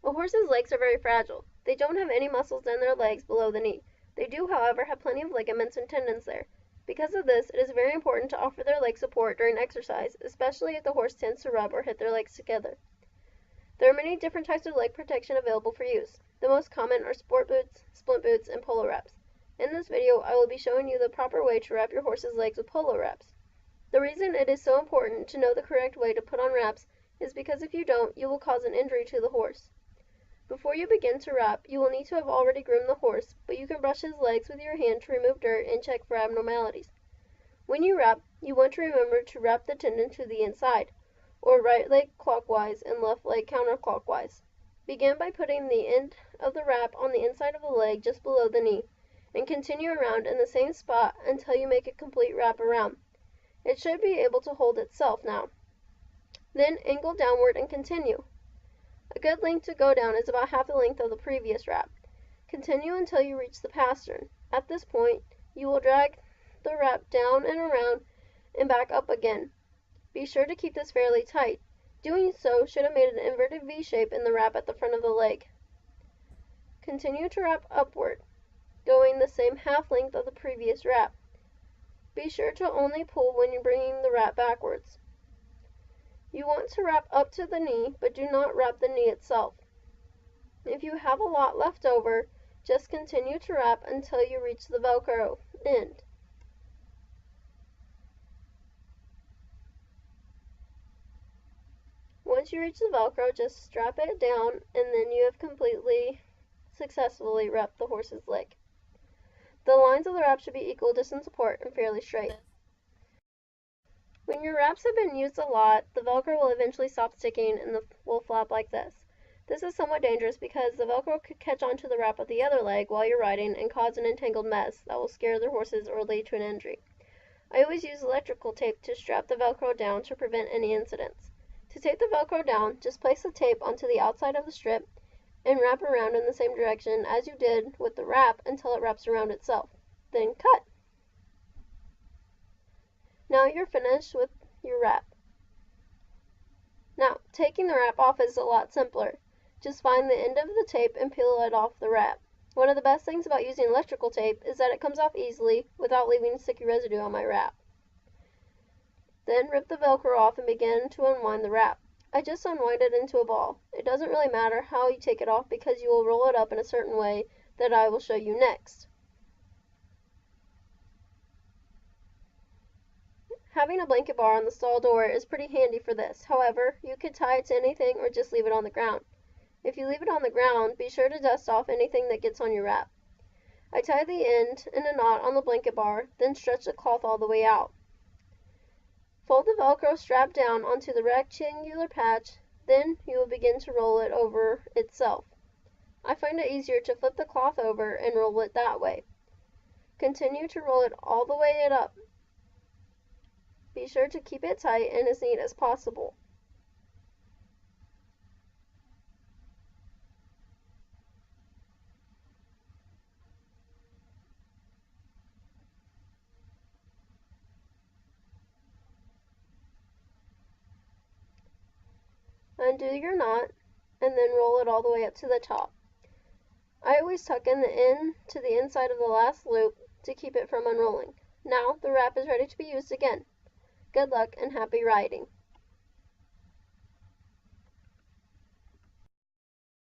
A horse's legs are very fragile. They don't have any muscles in their legs below the knee. They do, however, have plenty of ligaments and tendons there. Because of this, it is very important to offer their leg support during exercise, especially if the horse tends to rub or hit their legs together. There are many different types of leg protection available for use. The most common are sport boots, splint boots, and polo wraps. In this video, I will be showing you the proper way to wrap your horse's legs with polo wraps. The reason it is so important to know the correct way to put on wraps is because if you don't, you will cause an injury to the horse. Before you begin to wrap, you will need to have already groomed the horse, but you can brush his legs with your hand to remove dirt and check for abnormalities. When you wrap, you want to remember to wrap the tendon to the inside, or right leg clockwise and left leg counterclockwise. Begin by putting the end of the wrap on the inside of the leg just below the knee, and continue around in the same spot until you make a complete wrap around. It should be able to hold itself now. Then angle downward and continue. A good length to go down is about half the length of the previous wrap. Continue until you reach the pastern. At this point, you will drag the wrap down and around and back up again. Be sure to keep this fairly tight. Doing so should have made an inverted V shape in the wrap at the front of the leg. Continue to wrap upward, going the same half length of the previous wrap. Be sure to only pull when you're bringing the wrap backwards. You want to wrap up to the knee, but do not wrap the knee itself. If you have a lot left over, just continue to wrap until you reach the Velcro end. Once you reach the Velcro, just strap it down, and then you have completely successfully wrapped the horse's leg. The lines of the wrap should be equal distance apart and fairly straight. When your wraps have been used a lot, the Velcro will eventually stop sticking and will flap like this. This is somewhat dangerous because the Velcro could catch onto the wrap of the other leg while you're riding and cause an entangled mess that will scare the horses or lead to an injury. I always use electrical tape to strap the Velcro down to prevent any incidents. To tape the Velcro down, just place the tape onto the outside of the strip and wrap around in the same direction as you did with the wrap until it wraps around itself. Then cut! Now you're finished with your wrap. Now, taking the wrap off is a lot simpler. Just find the end of the tape and peel it off the wrap. One of the best things about using electrical tape is that it comes off easily without leaving sticky residue on my wrap. Then rip the Velcro off and begin to unwind the wrap. I just unwind it into a ball. It doesn't really matter how you take it off because you will roll it up in a certain way that I will show you next. Having a blanket bar on the stall door is pretty handy for this. However, you could tie it to anything or just leave it on the ground. If you leave it on the ground, be sure to dust off anything that gets on your wrap. I tie the end in a knot on the blanket bar, then stretch the cloth all the way out. Fold the Velcro strap down onto the rectangular patch, then you will begin to roll it over itself. I find it easier to flip the cloth over and roll it that way. Continue to roll it all the way up. Be sure to keep it tight and as neat as possible. Undo your knot and then roll it all the way up to the top. I always tuck in the end to the inside of the last loop to keep it from unrolling. Now the wrap is ready to be used again. Good luck and happy riding!